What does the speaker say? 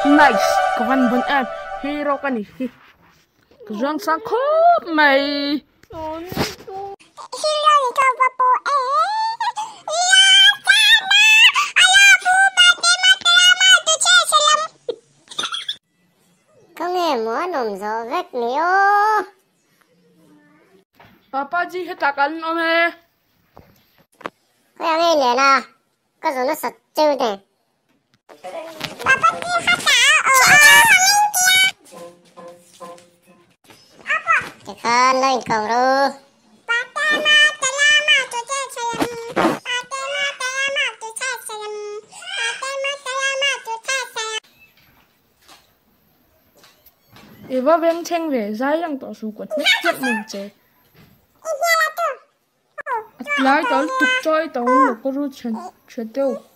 Nice, kawan bun em hero kan ni. Kejuang sang khop mày. Hero ni kau papo Không nghe múa nồng gió vết níu. Papa ji hetakan ome. Kaya nghe nè na. Có rồi nó sạch chưa nè. Papa ji heta Kan lain kau ru. Eva veng cheng về zai yang to su ko net mong che. At lai tol tuk choi to lo ko ru chen che teu.